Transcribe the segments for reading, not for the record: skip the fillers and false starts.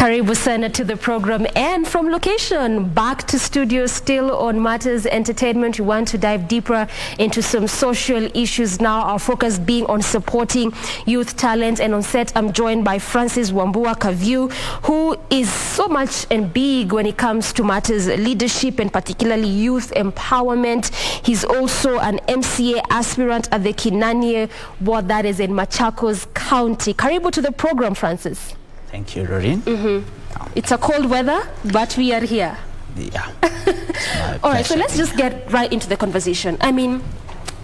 Karibu sana to the program, and from location back to studio, still on Matters Entertainment. We want to dive deeper into some social issues now, our focus being on supporting youth talent. And on set, I'm joined by Wambua, Kavyu, who is so much and big when it comes to matters leadership and particularly youth empowerment. He's also an MCA aspirant at the Kinanie ward, that is in Machakos County. Karibu to the program, Francis. Thank you, Doreen. It's a cold weather, but we are here. Yeah. All right, so let's just get right into the conversation. I mean,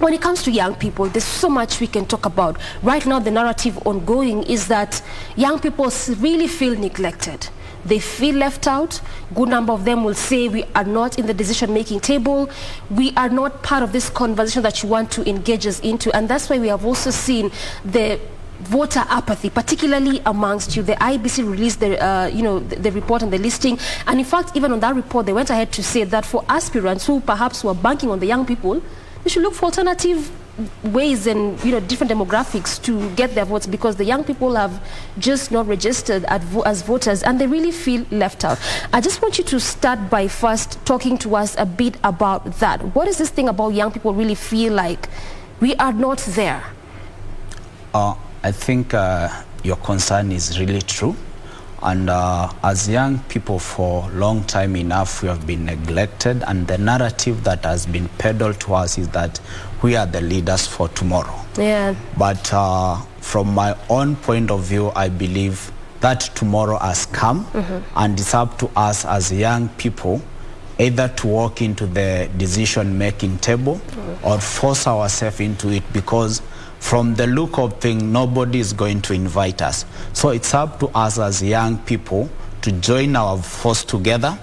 when it comes to young people, there's so much we can talk about. Right now, the narrative ongoing is that young people really feel neglected. They feel left out. Good number of them will say we are not in the decision-making table. We are not part of this conversation that you want to engage us into. And that's why we have also seen the voter apathy, particularly amongst you. The IBC released the report and the listing, and in fact, even on that report, they went ahead to say that for aspirants who perhaps were banking on the young people, they should look for alternative ways and different demographics to get their votes, because the young people have just not registered as voters and they really feel left out. I just want you to start by first talking to us a bit about that. What is this thing about young people really feel like we are not there? I think your concern is really true, and as young people for a long time enough we have been neglected, and the narrative that has been peddled to us is that we are the leaders for tomorrow. Yeah. But from my own point of view, I believe that tomorrow has come, and it's up to us as young people either to walk into the decision-making table or force ourselves into it, because from the look of things, nobody is going to invite us. So it's up to us as young people to join our force together,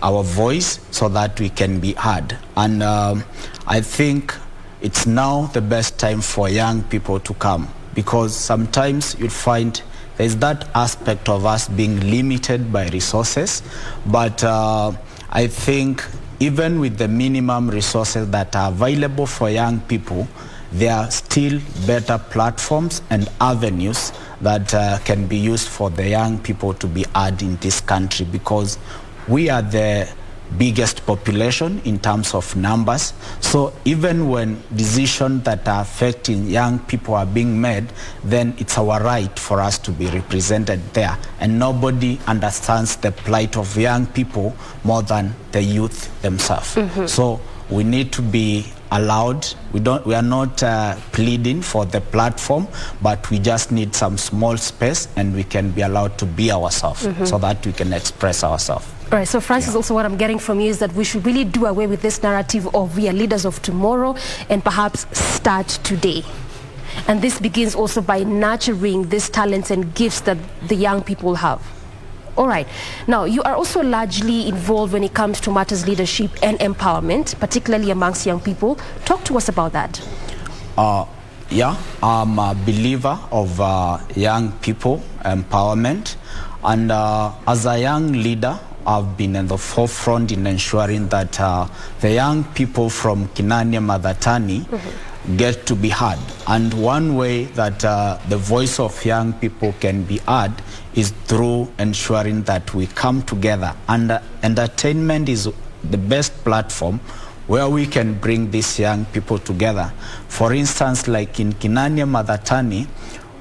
our voice, so that we can be heard. And I think it's now the best time for young people to come, because sometimes you'll find there's that aspect of us being limited by resources. But I think even with the minimum resources that are available for young people, there are still better platforms and avenues that can be used for the young people to be heard in this country, because we are the biggest population in terms of numbers. So even when decisions that are affecting young people are being made, then it's our right for us to be represented there. And nobody understands the plight of young people more than the youth themselves. So we need to be allowed. We are not pleading for the platform, but we just need some small space, and we can be allowed to be ourselves so that we can express ourselves. All right, so Francis, also what I'm getting from you is that we should really do away with this narrative of we are leaders of tomorrow, and perhaps start today. And this begins also by nurturing these talents and gifts that the young people have. All right. Now, you are also largely involved when it comes to matters leadership and empowerment, particularly amongst young people. Talk to us about that. Yeah, I'm a believer of young people empowerment. And as a young leader, I've been in the forefront in ensuring that the young people from Kinanie Madatani get to be heard. And one way that the voice of young people can be heard is through ensuring that we come together. And entertainment is the best platform where we can bring these young people together. For instance, like in Kinanie Madatani,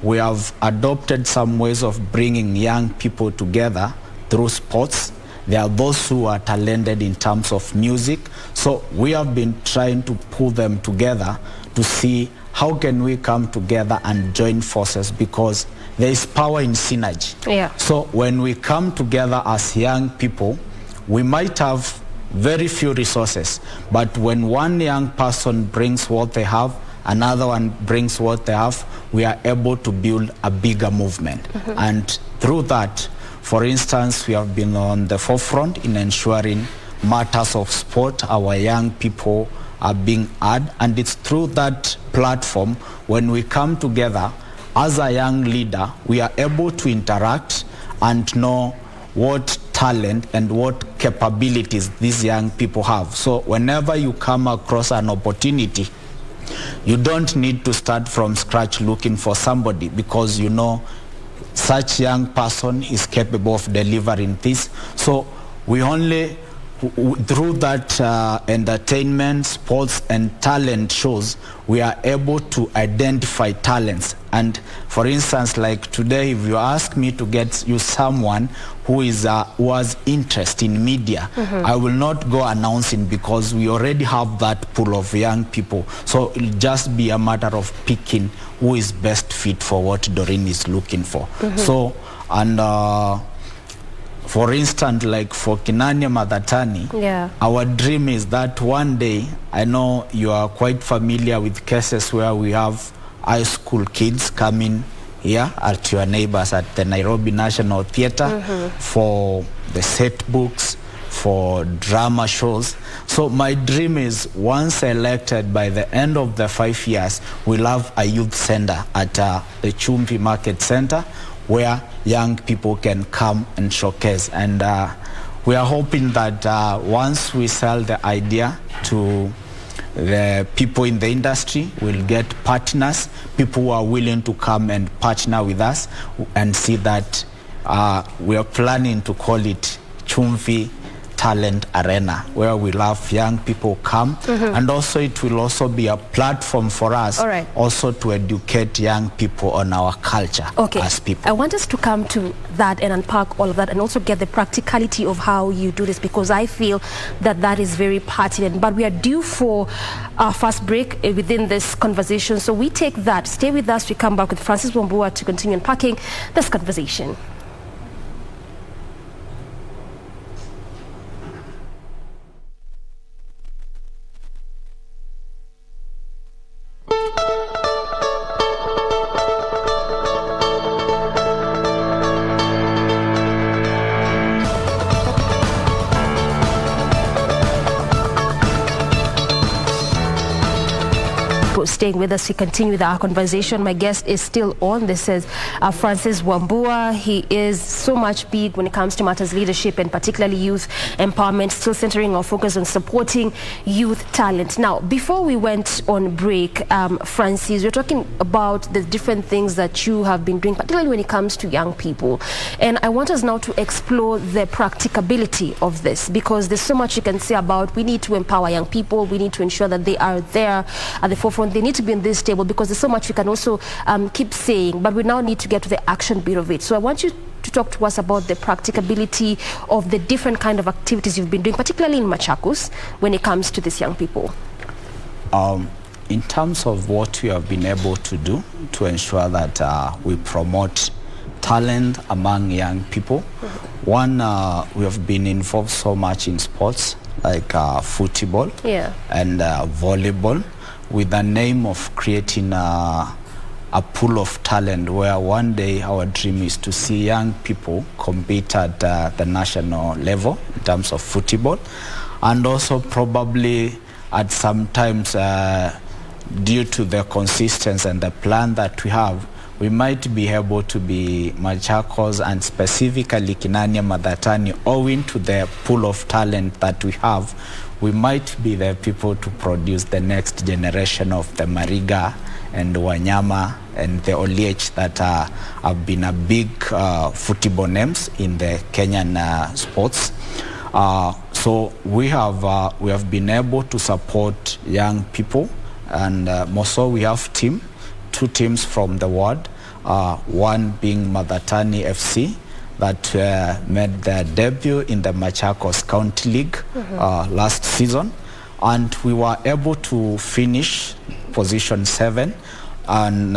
we have adopted some ways of bringing young people together through sports. There are those who are talented in terms of music. So we have been trying to pull them together to see how can we come together and join forces, because there is power in synergy. Yeah. So when we come together as young people, we might have very few resources, but when one young person brings what they have, another one brings what they have, we are able to build a bigger movement. And through that, for instance, we have been on the forefront in ensuring matters of sport, our young people are being heard, and it's through that platform, when we come together as a young leader, we are able to interact and know what talent and what capabilities these young people have. So whenever you come across an opportunity, you don't need to start from scratch looking for somebody, because you know such young person is capable of delivering this. So we only, through that entertainment, sports and talent shows, we are able to identify talents. And for instance, like today, if you ask me to get you someone who has interest in media, I will not go announcing, because we already have that pool of young people. So it'll just be a matter of picking who is best fit for what Doreen is looking for. So, and for instance, like for Kinania Madatani, our dream is that one day, I know you are quite familiar with cases where we have high school kids coming here at your neighbors at the Nairobi National Theatre for the set books, for drama shows. So my dream is, once elected, by the end of the 5 years, we'll have a youth center at the Chumvi Market Center, where young people can come and showcase. And we are hoping that once we sell the idea to the people in the industry, we'll get partners, people who are willing to come and partner with us, and see that we are planning to call it Chumvi Talent Arena, where we'll have young people come, and also it will also be a platform for us also to educate young people on our culture as people. I want us to come to that and unpack all of that, and also get the practicality of how you do this, because I feel that that is very pertinent. But we are due for our first break within this conversation, so we take that. Stay with us. We come back with Francis Wambua to continue unpacking this conversation. Staying with us, we continue with our conversation. My guest is still on. This is Francis Wambua. He is so much big when it comes to matters leadership, and particularly youth empowerment, still centering our focus on supporting youth talent. Now, before we went on break, Francis, we're talking about the different things that you have been doing, particularly when it comes to young people. And I want us now to explore the practicability of this, because there's so much you can say about, we need to empower young people, we need to ensure that they are there at the forefront, they need to be in this table, because there's so much we can also keep saying, but we now need to get to the action bit of it. So I want you to talk to us about the practicability of the different kind of activities you've been doing, particularly in Machakos, when it comes to these young people. In terms of what we have been able to do to ensure that we promote talent among young people, one, we have been involved so much in sports like football and volleyball, with the name of creating a pool of talent, where one day our dream is to see young people compete at the national level in terms of football, and also probably at sometimes due to the consistency and the plan that we have, we might be able to be Machakos, and specifically Kinania Madatani, owing to the pool of talent that we have, we might be the people to produce the next generation of the Mariga and Wanyama and the Oliech that have been a big football names in the Kenyan sports. So we have been able to support young people, and more so we have two teams from the ward, one being Madatani FC, that made their debut in the Machakos County League last season, and we were able to finish position 7, and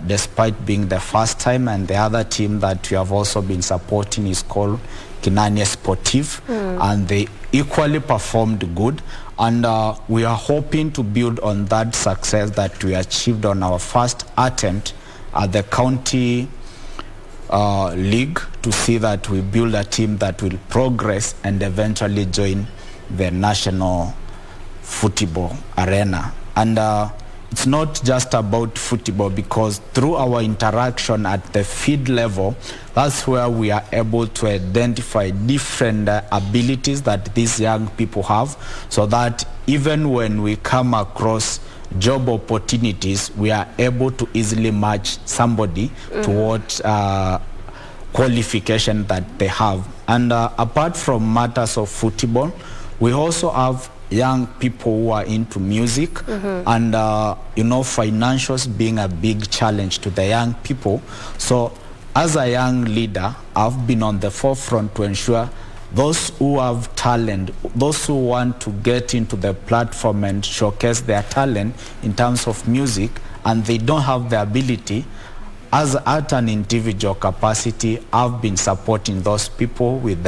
despite being the first time. And the other team that we have also been supporting is called Kinania Sportive, and they equally performed good, and we are hoping to build on that success that we achieved on our first attempt at the county league, to see that we build a team that will progress and eventually join the national football arena. And it's not just about football, because through our interaction at the field level, that's where we are able to identify different abilities that these young people have, so that even when we come across job opportunities, we are able to easily match somebody to what qualification that they have. And apart from matters of football, we also have young people who are into music, and financials being a big challenge to the young people. So as a young leader, I've been on the forefront to ensure those who have talent, those who want to get into the platform and showcase their talent in terms of music, and they don't have the ability, as at an individual capacity, I've been supporting those people with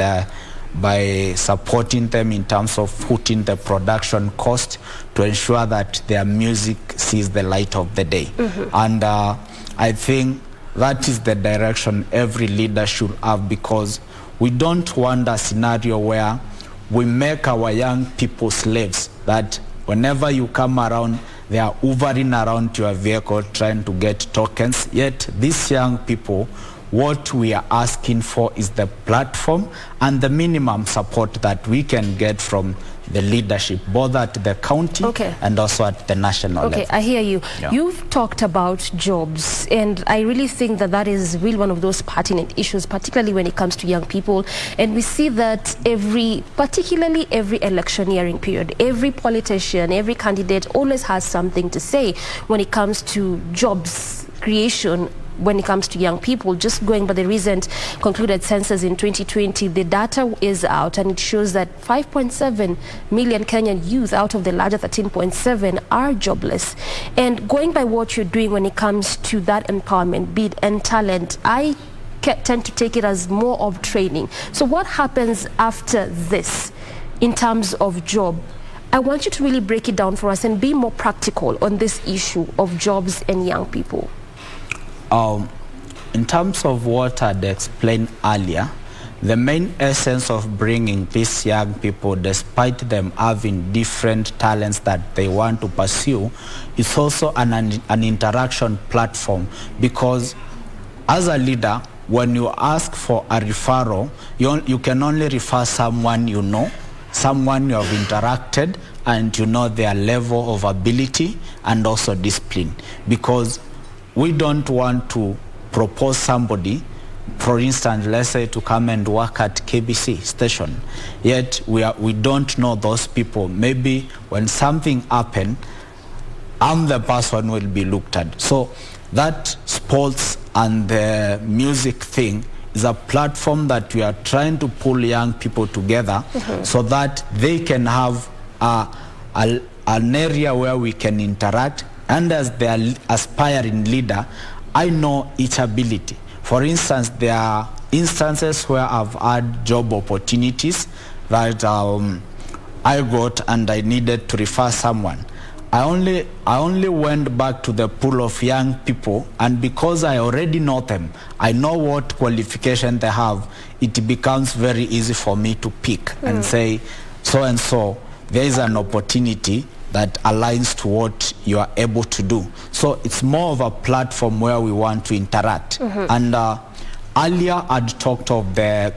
by supporting them in terms of putting the production cost to ensure that their music sees the light of the day. And I think that is the direction every leader should have, because we don't want a scenario where we make our young people slaves, that whenever you come around, they are hovering around your vehicle trying to get tokens. Yet these young people, what we are asking for is the platform and the minimum support that we can get from the leadership, both at the county and also at the national level. I hear you. Yeah. You've talked about jobs, and I really think that that is really one of those pertinent issues, particularly when it comes to young people. And we see that particularly every electioneering period, every politician, every candidate always has something to say when it comes to jobs creation. When it comes to young people, just going by the recent concluded census in 2020, the data is out and it shows that 5.7 million Kenyan youth out of the larger 13.7 are jobless. And going by what you're doing when it comes to that empowerment, bid and talent, I tend to take it as more of training. So what happens after this in terms of job? I want you to really break it down for us and be more practical on this issue of jobs and young people. In terms of what I'd explained earlier, the main essence of bringing these young people, despite them having different talents that they want to pursue, is also an interaction platform. Because as a leader, when you ask for a referral, you can only refer someone you know, someone you have interacted, and you know their level of ability and also discipline. Because we don't want to propose somebody, for instance, let's say to come and work at KBC station, yet we don't know those people. Maybe when something happens, I'm the person who will be looked at. So that sports and the music thing is a platform that we are trying to pull young people together so that they can have an area where we can interact. And as their aspiring leader, I know each ability. For instance, there are instances where I've had job opportunities that I got and I needed to refer someone. I only went back to the pool of young people, and because I already know them, I know what qualification they have, it becomes very easy for me to pick and say, so and so, there is an opportunity that aligns to what you are able to do. So it's more of a platform where we want to interact. And earlier I'd talked of the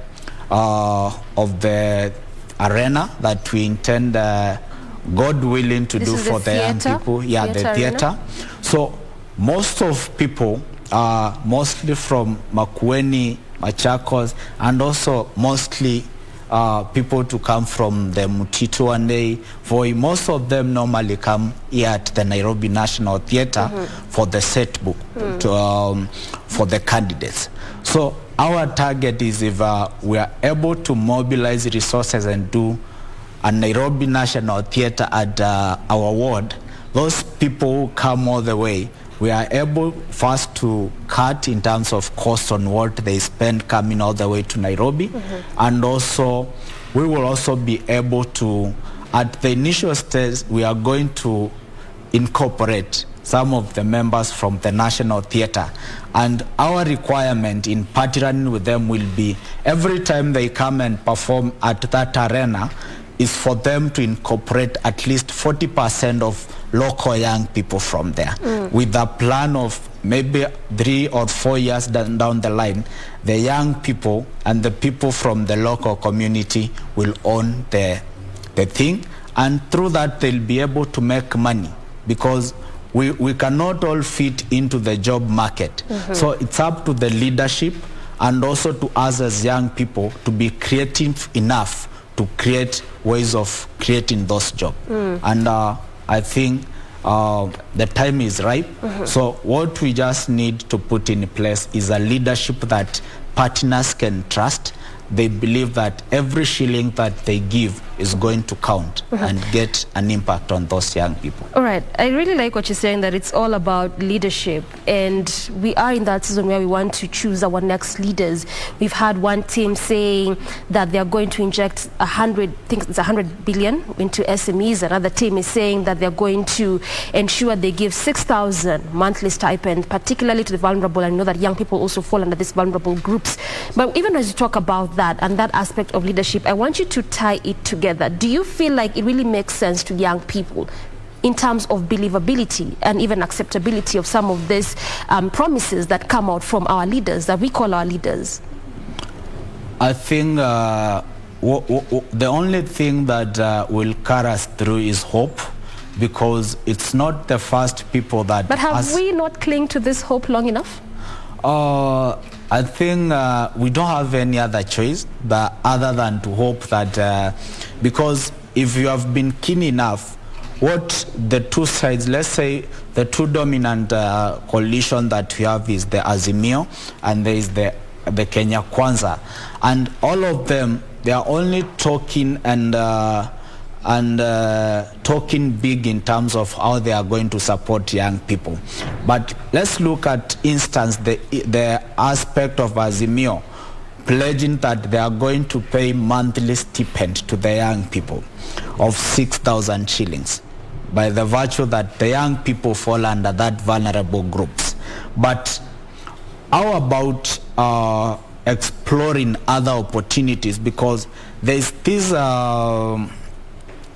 arena that we intend, God willing, to do for the young people. Yeah, the theater. So most of people are mostly from Makueni, Machakos, and also mostly people to come from the Mutito and Voi. Most of them normally come here at the Nairobi National Theatre for the set book for the candidates. So our target is, if we are able to mobilize resources and do a Nairobi National Theatre at our ward, those people who come all the way, we are able first to cut in terms of cost on what they spend coming all the way to Nairobi. And also, we will also be able to, at the initial stage, we are going to incorporate some of the members from the National Theatre. And our requirement in partnering with them will be, every time they come and perform at that arena, is for them to incorporate at least 40% of local young people from there, with a plan of maybe 3 or 4 years down the line, the young people and the people from the local community will own the thing, and through that they'll be able to make money, because we cannot all fit into the job market. So it's up to the leadership and also to us as young people to be creative enough to create ways of creating those jobs. And I think the time is ripe. So what we just need to put in place is a leadership that partners can trust. They believe that every shilling that they give is going to count and get an impact on those young people. All right. I really like what you're saying, that it's all about leadership. And we are in that season where we want to choose our next leaders. We've had one team saying that they are going to inject 100 billion into SMEs. Another team is saying that they're going to ensure they give 6,000 monthly stipend, particularly to the vulnerable. I know that young people also fall under these vulnerable groups. But even as you talk about that and that aspect of leadership, I want you to tie it together. Do you feel like it really makes sense to young people in terms of believability and even acceptability of some of these promises that come out from our leaders, that we call our leaders? I think the only thing that will carry us through is hope, because it's not the first people that... But have we not clung to this hope long enough? I think we don't have any other choice other than to hope that, because if you have been keen enough, what the two sides, let's say the two dominant coalition that we have is the Azimio and there is the Kenya Kwanza, and all of them, they are only talking and talking big in terms of how they are going to support young people. But let's look at instance the aspect of Azimio pledging that they are going to pay monthly stipend to the young people of 6,000 shillings by the virtue that the young people fall under that vulnerable groups. But how about exploring other opportunities? Because there's this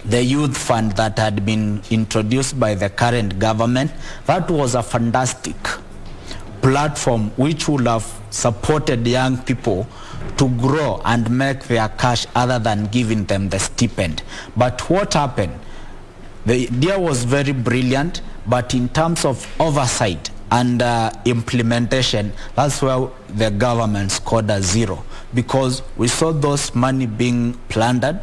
the youth fund that had been introduced by the current government. That was a fantastic platform which would have supported young people to grow and make their cash other than giving them the stipend. But what happened? The idea was very brilliant, but in terms of oversight and implementation, that's where the government scored a 0, because we saw those money being plundered,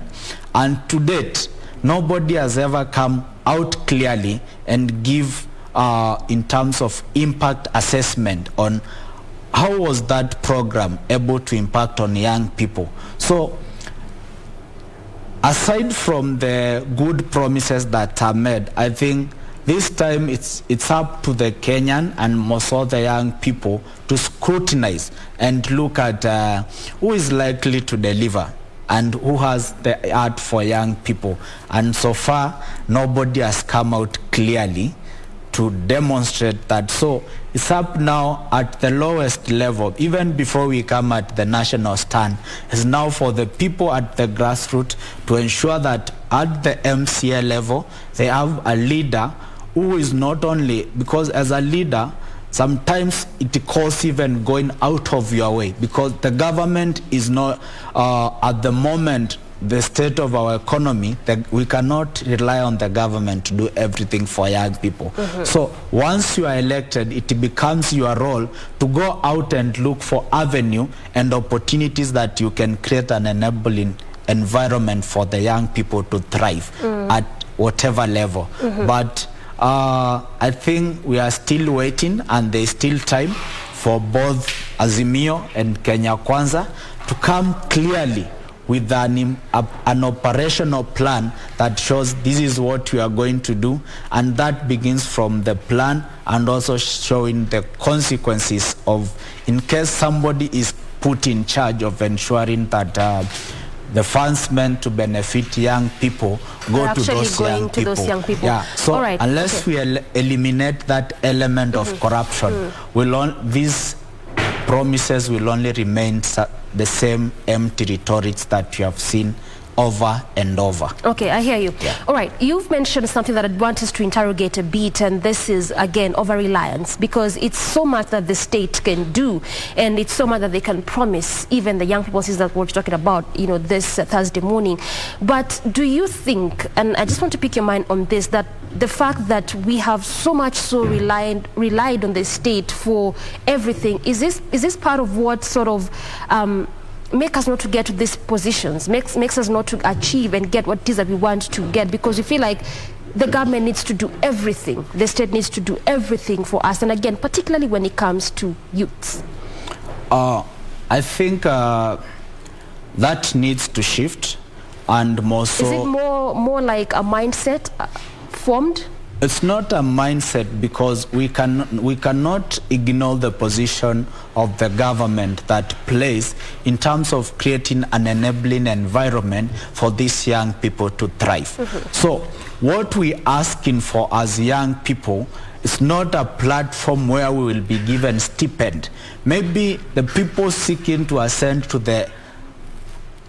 and to date nobody has ever come out clearly and give in terms of impact assessment on how was that program able to impact on young people. So aside from the good promises that are made, I think this time it's up to the Kenyan and most of the young people to scrutinize and look at who is likely to deliver and who has the heart for young people. And so far, nobody has come out clearly to demonstrate that. So it's up now at the lowest level, even before we come at the national stand, is now for the people at the grassroots to ensure that at the MCA level, they have a leader who is not only, because as a leader, sometimes it calls even going out of your way, because the government is not, at the moment, the state of our economy, we cannot rely on the government to do everything for young people. So once you are elected, it becomes your role to go out and look for avenue and opportunities that you can create an enabling environment for the young people to thrive at whatever level. But I think we are still waiting, and there is still time for both Azimio and Kenya Kwanza to come clearly with an operational plan that shows this is what we are going to do, and that begins from the plan and also showing the consequences of, in case somebody is put in charge of ensuring that the funds meant to benefit young people go to those young people. Yeah. So unless we eliminate that element of corruption, these promises will only remain the same empty rhetorics that you have seen over and over. Okay, I hear you. Yeah. All right, you've mentioned something that I'd want us to interrogate a bit, and this is, again, over-reliance, because it's so much that the state can do, and it's so much that they can promise, even the young people, since that we're talking about, you know, this Thursday morning. But do you think, and I just want to pick your mind on this, that the fact that we have so much so relied on the state for everything, is this part of what sort of make us not to get to these positions, makes us not to achieve and get what it is that we want to get, because we feel like the government needs to do everything, the state needs to do everything for us, and again, particularly when it comes to youths? I think that needs to shift, and more so... Is it more like a mindset formed? It's not a mindset, because we cannot ignore the position of the government that plays in terms of creating an enabling environment for these young people to thrive. So what we're asking for as young people is not a platform where we will be given stipend. Maybe the people seeking to ascend to the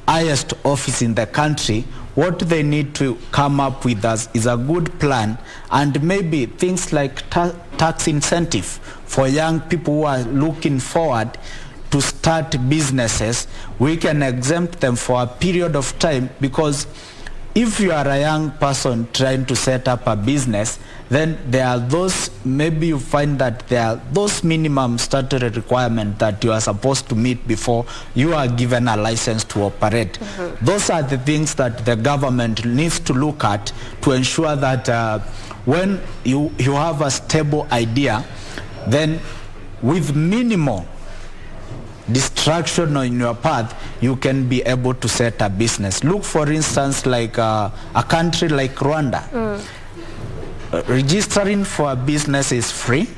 highest office in the country, what they need to come up with is a good plan, and maybe things like tax incentive for young people who are looking forward to start businesses. We can exempt them for a period of time, because if you are a young person trying to set up a business, then there are those, maybe you find that there are those minimum statutory requirements that you are supposed to meet before you are given a license to operate. Those are the things that the government needs to look at to ensure that when you have a stable idea, then with minimal distraction in your path, you can be able to set a business. Look, for instance, like a country like Rwanda. Registering for a business is free,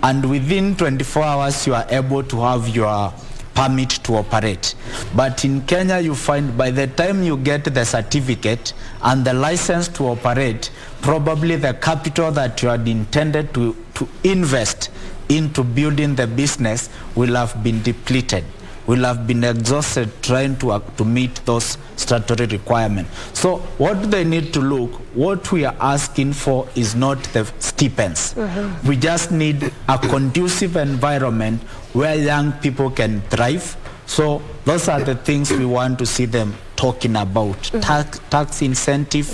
and within 24 hours you are able to have your permit to operate. But in Kenya, you find by the time you get the certificate and the license to operate, probably the capital that you had intended to invest into building the business will have been depleted, will have been exhausted trying to meet those statutory requirements. So what they need to look, what we are asking for is not the stipends. We just need a conducive environment where young people can thrive. So those are the things we want to see them talking about. Tax incentive,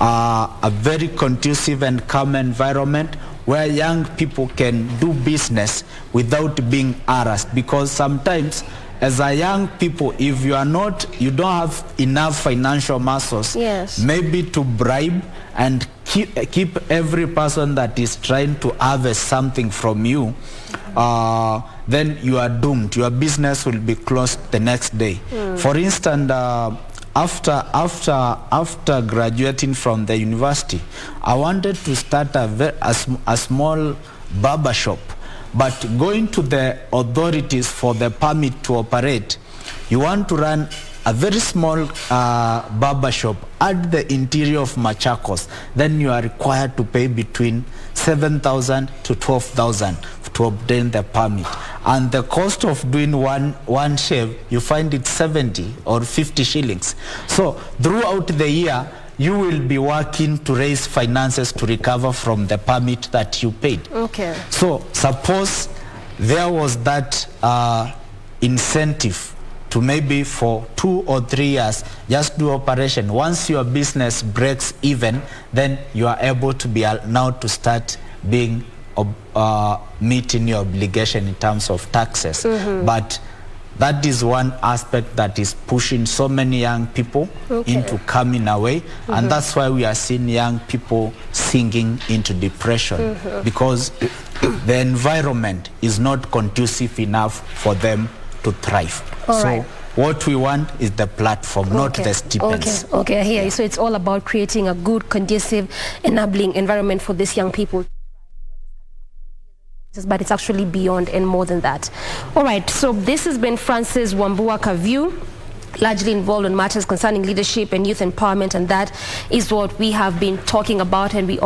a very conducive and calm environment where young people can do business without being harassed, because sometimes as a young people, if you don't have enough financial muscles, maybe to bribe and keep every person that is trying to harvest something from you, then you are doomed. Your business will be closed the next day. For instance, after graduating from the university, I wanted to start a small barber shop. But going to the authorities for the permit to operate, you want to run a very small barber shop at the interior of Machakos, then you are required to pay between 7,000 to 12,000 to obtain the permit. And the cost of doing one shave, you find it 70 or 50 shillings. So throughout the year, you will be working to raise finances to recover from the permit that you paid. Okay. So suppose there was that incentive to maybe for 2 or 3 years just do operation. Once your business breaks even, then you are able to be now to start being meeting your obligation in terms of taxes. But that is one aspect that is pushing so many young people into coming away, and that's why we are seeing young people sinking into depression, because the environment is not conducive enough for them to thrive. So what we want is the platform, not the stipends. Okay, I hear you. So it's all about creating a good, conducive, enabling environment for these young people. But it's actually beyond and more than that. All right, so this has been Francis Wambua Kavyu, largely involved in matters concerning leadership and youth empowerment, and that is what we have been talking about, and we